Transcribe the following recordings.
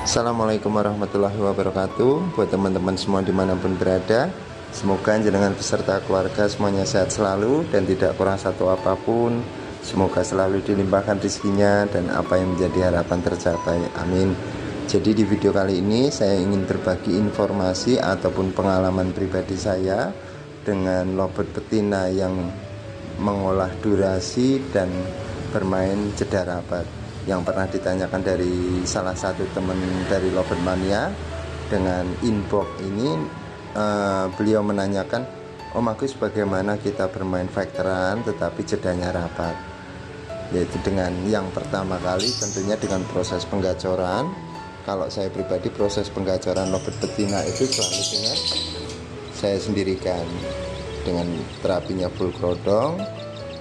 Assalamualaikum warahmatullahi wabarakatuh. Buat teman-teman semua dimanapun berada, semoga jenengan beserta keluarga semuanya sehat selalu dan tidak kurang satu apapun. Semoga selalu dilimpahkan rezekinya dan apa yang menjadi harapan tercapai, amin. Jadi di video kali ini saya ingin berbagi informasi ataupun pengalaman pribadi saya dengan lovebird betina yang mengolah durasi dan bermain jeda rapat, yang pernah ditanyakan dari salah satu teman dari Lovebird Mania. Dengan inbox ini beliau menanyakan, Om Agus, bagaimana kita bermain vektoran tetapi jedanya rapat, yaitu dengan yang pertama kali tentunya dengan proses penggacoran. Kalau saya pribadi proses penggacoran lovebird betina itu selalu dengan saya sendirikan dengan terapinya full krodong.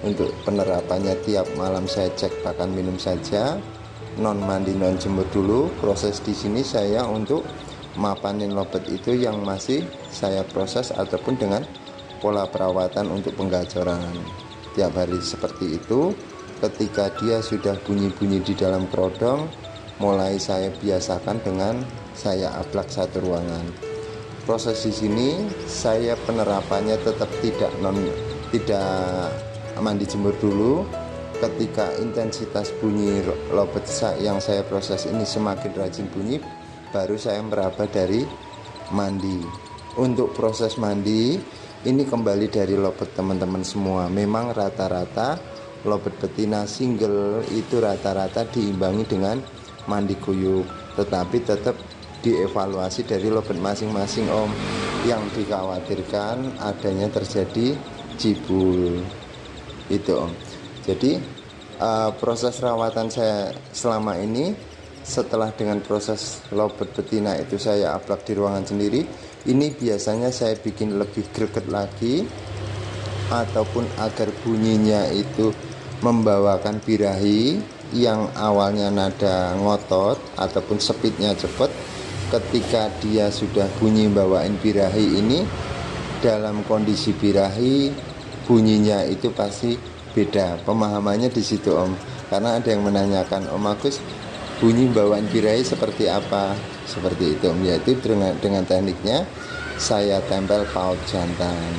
Untuk penerapannya tiap malam saya cek pakan minum saja, non mandi non jemur dulu. Proses di sini saya untuk mapanin lovebird itu yang masih saya proses ataupun dengan pola perawatan untuk penggacoran tiap hari seperti itu. Ketika dia sudah bunyi-bunyi di dalam krodong, mulai saya biasakan dengan saya ablak satu ruangan. Proses di sini saya penerapannya tetap tidak mandi jemur dulu. Ketika intensitas bunyi lovebird yang saya proses ini semakin rajin bunyi, baru saya meraba dari mandi. Untuk proses mandi ini kembali dari lovebird teman-teman semua. Memang rata-rata lovebird betina single itu rata-rata diimbangi dengan mandi kuyup, tetapi tetap dievaluasi dari lovebird masing-masing, Om. Yang dikhawatirkan adanya terjadi jibul itu, Om. Jadi proses rawatan saya selama ini, setelah dengan proses lovebird betina itu saya ablak di ruangan sendiri, ini biasanya saya bikin lebih greget lagi, ataupun agar bunyinya itu membawakan birahi yang awalnya nada ngotot ataupun speednya cepat. Ketika dia sudah bunyi bawain birahi ini, dalam kondisi birahi bunyinya itu pasti beda. Pemahamannya di situ, Om. Karena ada yang menanyakan, Om Agus, bunyi bawaan birahi seperti apa? Seperti itu, Om. Yaitu dengan tekniknya saya tempel paut jantan.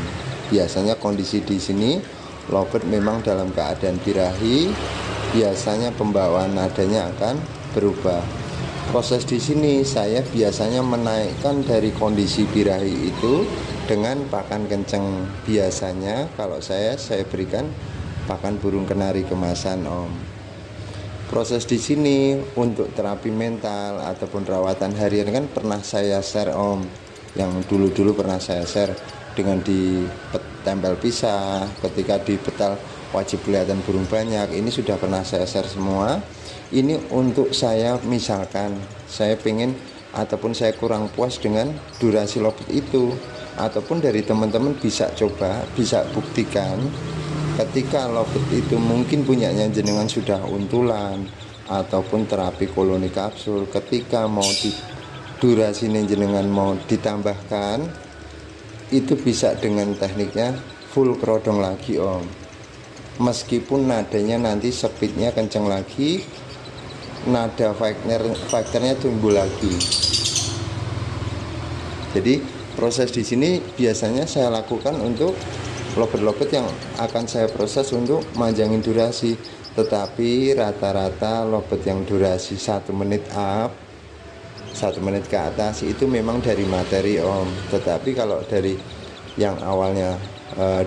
Biasanya kondisi di sini lovebird memang dalam keadaan birahi, biasanya pembawaan nadanya akan berubah. Proses di sini saya biasanya menaikkan dari kondisi birahi itu dengan pakan kenceng. Biasanya kalau saya berikan pakan burung kenari kemasan, Om. Proses di sini untuk terapi mental ataupun rawatan harian kan pernah saya share, Om. Yang dulu pernah saya share dengan di tempel pisah, ketika di betal wajib kelihatan burung banyak. Ini sudah pernah saya share semua. Ini untuk saya, misalkan saya pengen ataupun saya kurang puas dengan durasi lovebird itu, ataupun dari teman-teman bisa coba, bisa buktikan ketika lovebird itu mungkin punyanya jenengan sudah untulan ataupun terapi koloni kapsul, ketika mau di durasinya jenengan mau ditambahkan, itu bisa dengan tekniknya full krodong lagi, Om. Meskipun nadanya nanti speednya kenceng lagi, nada faktornya tumbuh lagi. Jadi proses di sini biasanya saya lakukan untuk lovebird yang akan saya proses untuk manjangin durasi. Tetapi rata-rata lovebird yang durasi 1 menit up 1 menit ke atas itu memang dari materi Om. Tetapi kalau dari yang awalnya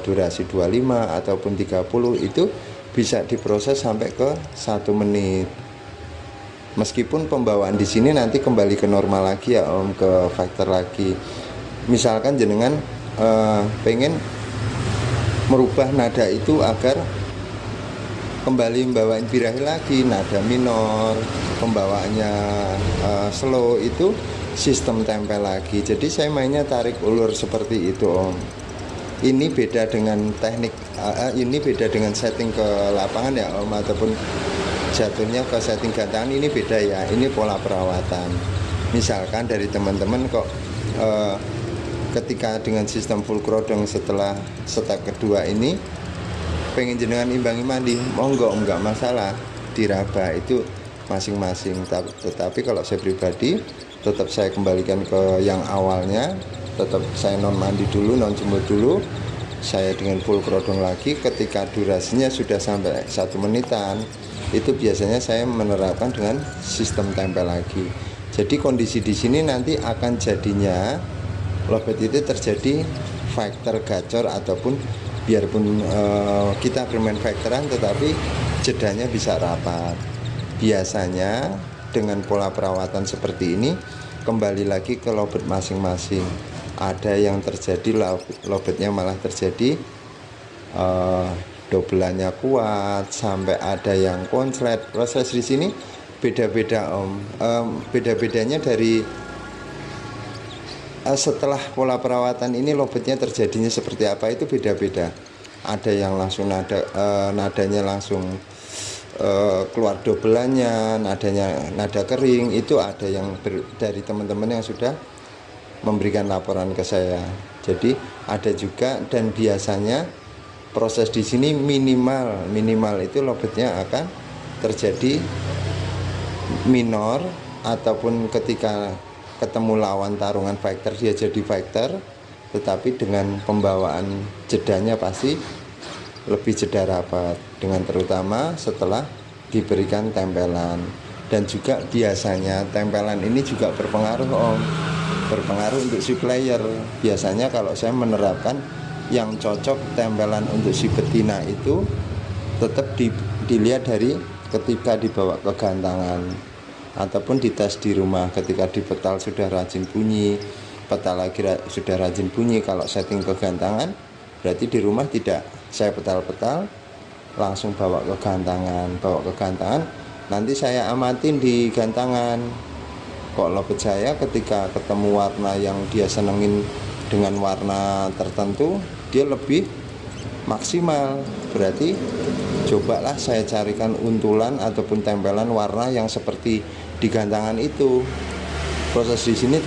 durasi 25 ataupun 30 itu bisa diproses sampai ke 1 menit. Meskipun pembawaan di sini nanti kembali ke normal lagi ya Om, ke factor lagi. Misalkan jenengan pengen merubah nada itu agar kembali membawain birahi lagi, nada minor, pembawaannya slow, itu sistem tempel lagi. Jadi saya mainnya tarik ulur seperti itu Om. Ini beda dengan teknik, ini beda dengan setting ke lapangan ya Om, ataupun jatuhnya ke setting gantangan, ini beda ya. Ini pola perawatan. Misalkan dari teman-teman kok ketika dengan sistem full crodong setelah step kedua ini pengen jenengan imbangi mandi, monggo, enggak masalah, diraba itu masing-masing. Tetapi kalau saya pribadi tetap saya kembalikan ke yang awalnya, tetap saya non mandi dulu, non jemur dulu, saya dengan full crodong lagi. Ketika durasinya sudah sampai 1 menitan, itu biasanya saya menerapkan dengan sistem tempel lagi. Jadi kondisi di sini nanti akan jadinya lobet itu terjadi factor gacor, ataupun biarpun kita bermain factoran tetapi jedanya bisa rapat. Biasanya dengan pola perawatan seperti ini kembali lagi ke lobet masing-masing. Ada yang terjadi lobetnya malah terjadi dobelannya kuat, sampai ada yang konslet. Proses di sini beda-beda Om. Beda-bedanya dari setelah pola perawatan ini lobetnya terjadinya seperti apa itu beda-beda. Ada yang langsung nadanya langsung keluar dobelannya, nada kering, itu ada yang dari teman-teman yang sudah memberikan laporan ke saya. Jadi ada juga, dan biasanya proses di sini minimal itu lobetnya akan terjadi minor, ataupun ketika ketemu lawan tarungan factor dia jadi factor, tetapi dengan pembawaan jedanya pasti lebih jeda rapat, dengan terutama setelah diberikan tempelan. Dan juga biasanya tempelan ini juga berpengaruh Om, berpengaruh untuk si player. Biasanya kalau saya menerapkan yang cocok tempelan untuk si betina itu tetap dilihat dari ketika dibawa ke gantangan ataupun dites di rumah. Ketika di petal sudah rajin bunyi, petal lagi sudah rajin bunyi. Kalau setting ke gantangan berarti di rumah tidak saya petal-petal, langsung bawa ke gantangan. Nanti saya amatin di gantangan, kok lobet saya ketika ketemu warna yang dia senengin dengan warna tertentu dia lebih maksimal, berarti cobalah saya carikan untulan ataupun tempelan warna yang seperti di gantangan itu. Proses di sini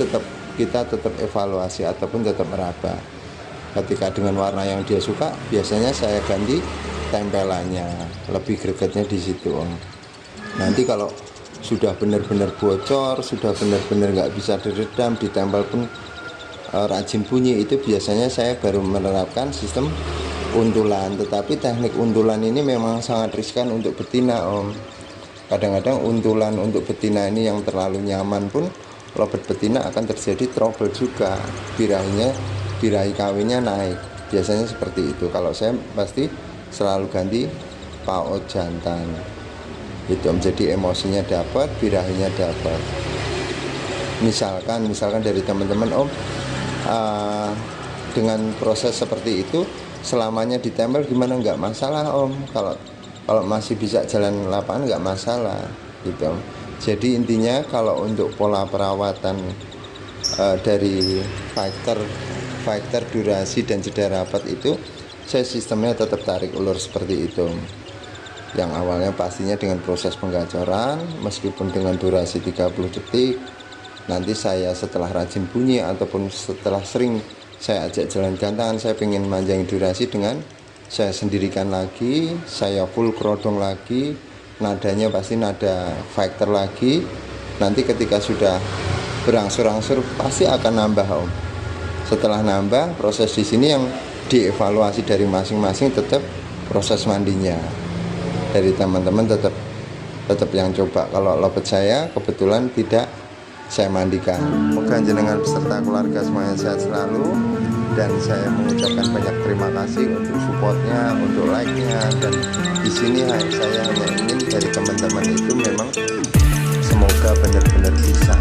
kita tetap evaluasi ataupun tetap meraba. Ketika dengan warna yang dia suka, biasanya saya ganti tempelannya, lebih gregetnya di situ Om. Nanti kalau sudah benar-benar bocor, sudah benar-benar nggak bisa diredam, ditempel pun rajin bunyi, itu biasanya saya baru menerapkan sistem untulan. Tetapi teknik untulan ini memang sangat riskan untuk betina Om. Kadang-kadang untulan untuk betina ini yang terlalu nyaman pun lobet betina akan terjadi trouble juga, birahi kawinnya naik. Biasanya seperti itu. Kalau saya pasti selalu ganti paut jantan itu Om. Jadi emosinya dapat, birahinya dapat. Misalkan dari teman-teman Om, dengan proses seperti itu selamanya ditempel gimana, nggak masalah Om. Kalau masih bisa jalan lapangan nggak masalah gitu Om. Jadi intinya kalau untuk pola perawatan dari factor durasi dan jeda rapat itu saya sistemnya tetap tarik ulur seperti itu. Yang awalnya pastinya dengan proses penggacoran, meskipun dengan durasi 30 detik. Nanti saya setelah rajin bunyi ataupun setelah sering saya ajak jalan gantangan, saya pengen manjangin durasi dengan saya sendirikan lagi, saya full crodong lagi, nadanya pasti nada factor lagi. Nanti ketika sudah berangsur-angsur pasti akan nambah Om. Setelah nambah, proses di sini yang dievaluasi dari masing-masing tetap proses mandinya. Dari teman-teman tetap yang coba. Kalau lobet saya kebetulan tidak saya mandikan. Semoga jenengan beserta keluarga semuanya sehat selalu, dan saya mengucapkan banyak terima kasih untuk supportnya, untuk like-nya. Dan di sini saya hanya ingin dari teman-teman itu memang semoga benar-benar bisa